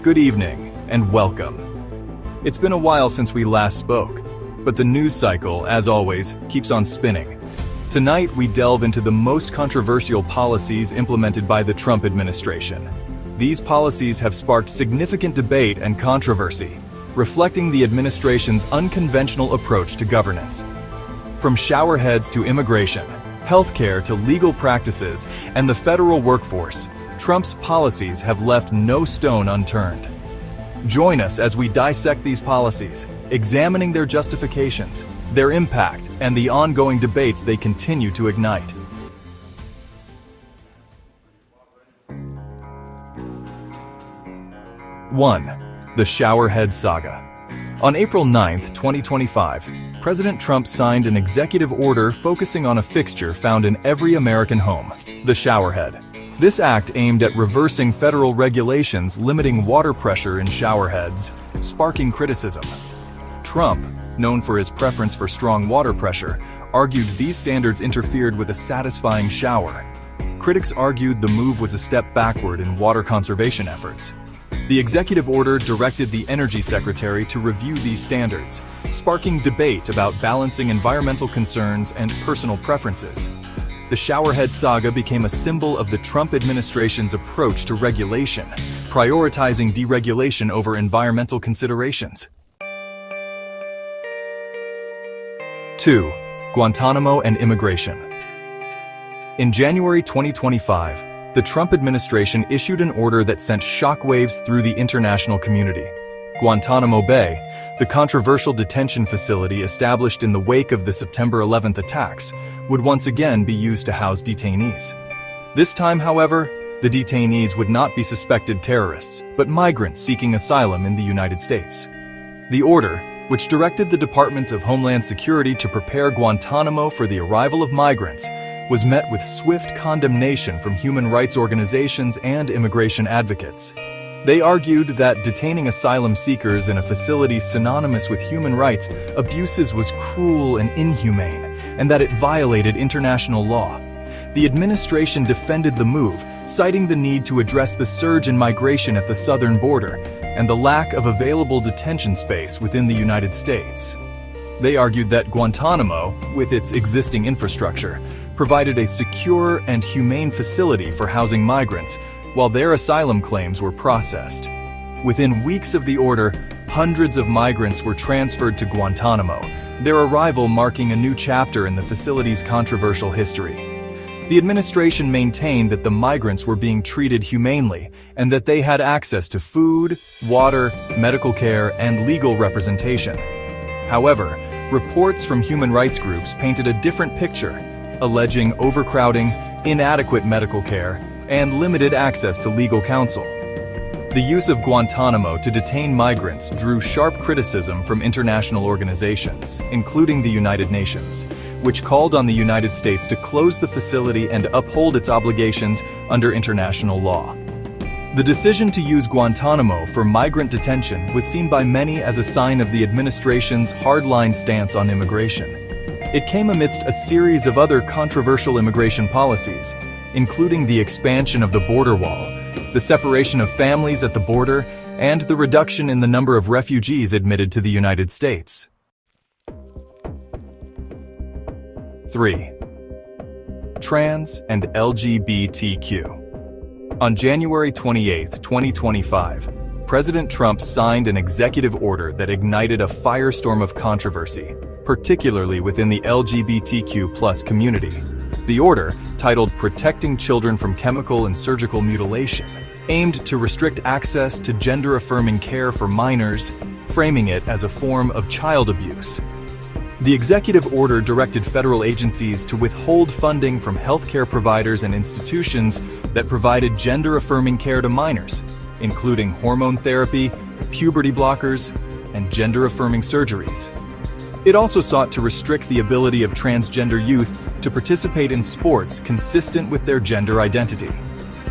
Good evening, and welcome. It's been a while since we last spoke, but the news cycle, as always, keeps on spinning. Tonight, we delve into the most controversial policies implemented by the Trump administration. These policies have sparked significant debate and controversy, reflecting the administration's unconventional approach to governance. From showerheads to immigration, healthcare to legal practices, and the federal workforce, Trump's policies have left no stone unturned. Join us as we dissect these policies, examining their justifications, their impact, and the ongoing debates they continue to ignite. One, the showerhead saga. On April 9, 2025, President Trump signed an executive order focusing on a fixture found in every American home, the showerhead. This act aimed at reversing federal regulations limiting water pressure in showerheads, sparking criticism. Trump, known for his preference for strong water pressure, argued these standards interfered with a satisfying shower. Critics argued the move was a step backward in water conservation efforts. The executive order directed the Energy Secretary to review these standards, sparking debate about balancing environmental concerns and personal preferences. The showerhead saga became a symbol of the Trump administration's approach to regulation, prioritizing deregulation over environmental considerations. 2. Guantanamo and immigration. In January 2025, the Trump administration issued an order that sent shockwaves through the international community. Guantanamo Bay, the controversial detention facility established in the wake of the September 11th attacks, would once again be used to house detainees. This time, however, the detainees would not be suspected terrorists, but migrants seeking asylum in the United States. The order, which directed the Department of Homeland Security to prepare Guantanamo for the arrival of migrants, was met with swift condemnation from human rights organizations and immigration advocates. They argued that detaining asylum seekers in a facility synonymous with human rights abuses was cruel and inhumane, and that it violated international law. The administration defended the move, citing the need to address the surge in migration at the southern border and the lack of available detention space within the United States. They argued that Guantanamo, with its existing infrastructure, provided a secure and humane facility for housing migrants, while their asylum claims were processed. Within weeks of the order, hundreds of migrants were transferred to Guantanamo, their arrival marking a new chapter in the facility's controversial history. The administration maintained that the migrants were being treated humanely and that they had access to food, water, medical care, and legal representation. However, reports from human rights groups painted a different picture, alleging overcrowding, inadequate medical care, and limited access to legal counsel. The use of Guantanamo to detain migrants drew sharp criticism from international organizations, including the United Nations, which called on the United States to close the facility and uphold its obligations under international law. The decision to use Guantanamo for migrant detention was seen by many as a sign of the administration's hardline stance on immigration. It came amidst a series of other controversial immigration policies, including the expansion of the border wall, the separation of families at the border, and the reduction in the number of refugees admitted to the United States. 3. Trans and LGBTQ. On January 28, 2025, President Trump signed an executive order that ignited a firestorm of controversy, particularly within the LGBTQ+ community. The order, titled Protecting Children from Chemical and Surgical Mutilation, aimed to restrict access to gender-affirming care for minors, framing it as a form of child abuse. The executive order directed federal agencies to withhold funding from healthcare providers and institutions that provided gender-affirming care to minors, including hormone therapy, puberty blockers, and gender-affirming surgeries. It also sought to restrict the ability of transgender youth to participate in sports consistent with their gender identity.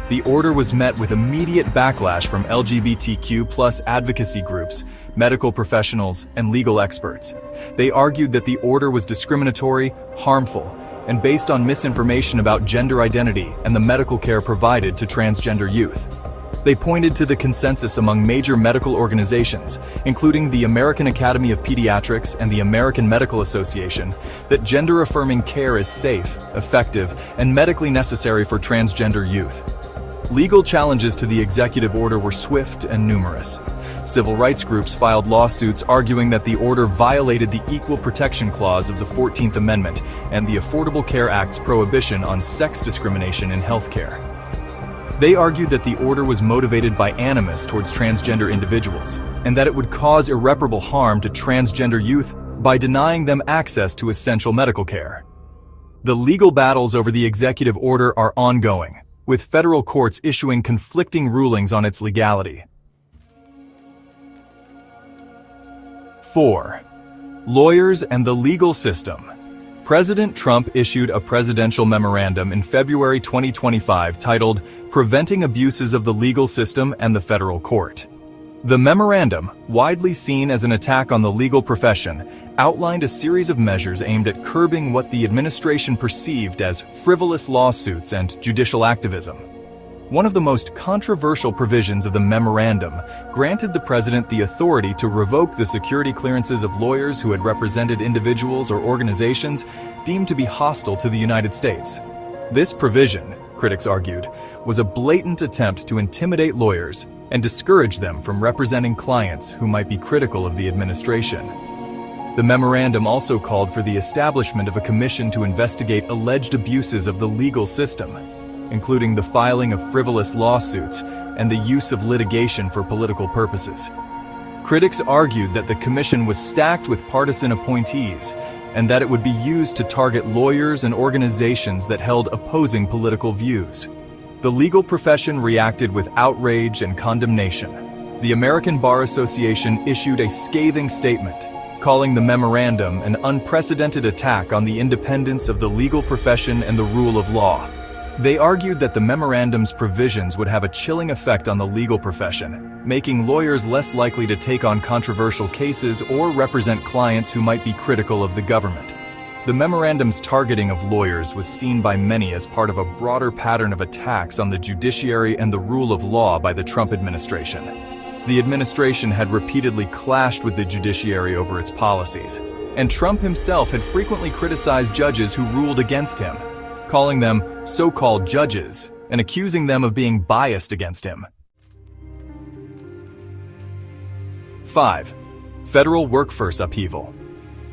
The order was met with immediate backlash from LGBTQ+ advocacy groups, medical professionals, and legal experts. They argued that the order was discriminatory, harmful, and based on misinformation about gender identity and the medical care provided to transgender youth. They pointed to the consensus among major medical organizations, including the American Academy of Pediatrics and the American Medical Association, that gender-affirming care is safe, effective, and medically necessary for transgender youth. Legal challenges to the executive order were swift and numerous. Civil rights groups filed lawsuits arguing that the order violated the Equal Protection Clause of the 14th Amendment and the Affordable Care Act's prohibition on sex discrimination in healthcare. They argued that the order was motivated by animus towards transgender individuals, and that it would cause irreparable harm to transgender youth by denying them access to essential medical care. The legal battles over the executive order are ongoing, with federal courts issuing conflicting rulings on its legality. 4. Lawyers and the legal system. President Trump issued a presidential memorandum in February 2025 titled "Preventing Abuses of the Legal System and the Federal Court." The memorandum, widely seen as an attack on the legal profession, outlined a series of measures aimed at curbing what the administration perceived as frivolous lawsuits and judicial activism. One of the most controversial provisions of the memorandum granted the president the authority to revoke the security clearances of lawyers who had represented individuals or organizations deemed to be hostile to the United States. This provision, critics argued, was a blatant attempt to intimidate lawyers and discourage them from representing clients who might be critical of the administration. The memorandum also called for the establishment of a commission to investigate alleged abuses of the legal system, including the filing of frivolous lawsuits and the use of litigation for political purposes. Critics argued that the commission was stacked with partisan appointees and that it would be used to target lawyers and organizations that held opposing political views. The legal profession reacted with outrage and condemnation. The American Bar Association issued a scathing statement, calling the memorandum an unprecedented attack on the independence of the legal profession and the rule of law. They argued that the memorandum's provisions would have a chilling effect on the legal profession, making lawyers less likely to take on controversial cases or represent clients who might be critical of the government. The memorandum's targeting of lawyers was seen by many as part of a broader pattern of attacks on the judiciary and the rule of law by the Trump administration. The administration had repeatedly clashed with the judiciary over its policies, and Trump himself had frequently criticized judges who ruled against him, calling them so-called judges and accusing them of being biased against him. 5. Federal workforce upheaval.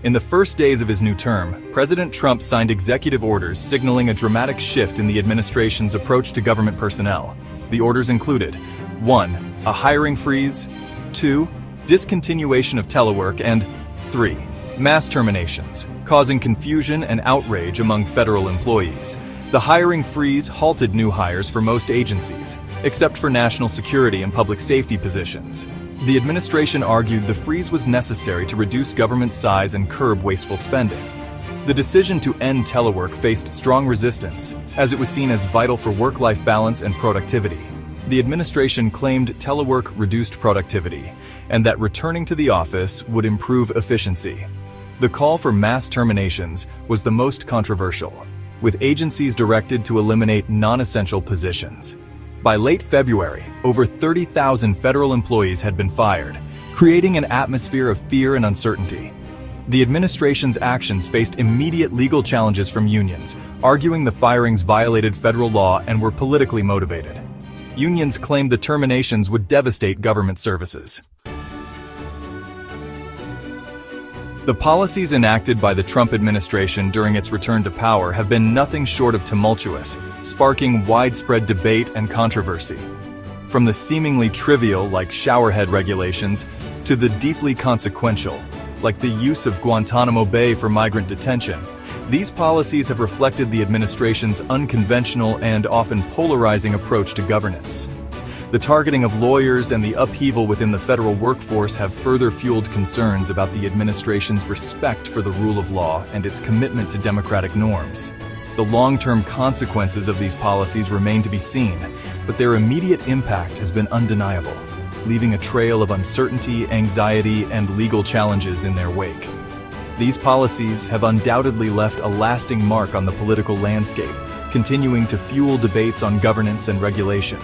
In the first days of his new term, President Trump signed executive orders signaling a dramatic shift in the administration's approach to government personnel. The orders included 1. A hiring freeze, 2. Discontinuation of telework, and 3. Mass terminations, causing confusion and outrage among federal employees. The hiring freeze halted new hires for most agencies, except for national security and public safety positions. The administration argued the freeze was necessary to reduce government size and curb wasteful spending. The decision to end telework faced strong resistance, as it was seen as vital for work-life balance and productivity. The administration claimed telework reduced productivity, and that returning to the office would improve efficiency. The call for mass terminations was the most controversial, with agencies directed to eliminate non-essential positions. By late February, over 30,000 federal employees had been fired, creating an atmosphere of fear and uncertainty. The administration's actions faced immediate legal challenges from unions, arguing the firings violated federal law and were politically motivated. Unions claimed the terminations would devastate government services. The policies enacted by the Trump administration during its return to power have been nothing short of tumultuous, sparking widespread debate and controversy. From the seemingly trivial, like showerhead regulations, to the deeply consequential, like the use of Guantanamo Bay for migrant detention, these policies have reflected the administration's unconventional and often polarizing approach to governance. The targeting of lawyers and the upheaval within the federal workforce have further fueled concerns about the administration's respect for the rule of law and its commitment to democratic norms. The long-term consequences of these policies remain to be seen, but their immediate impact has been undeniable, leaving a trail of uncertainty, anxiety, and legal challenges in their wake. These policies have undoubtedly left a lasting mark on the political landscape, continuing to fuel debates on governance and regulation.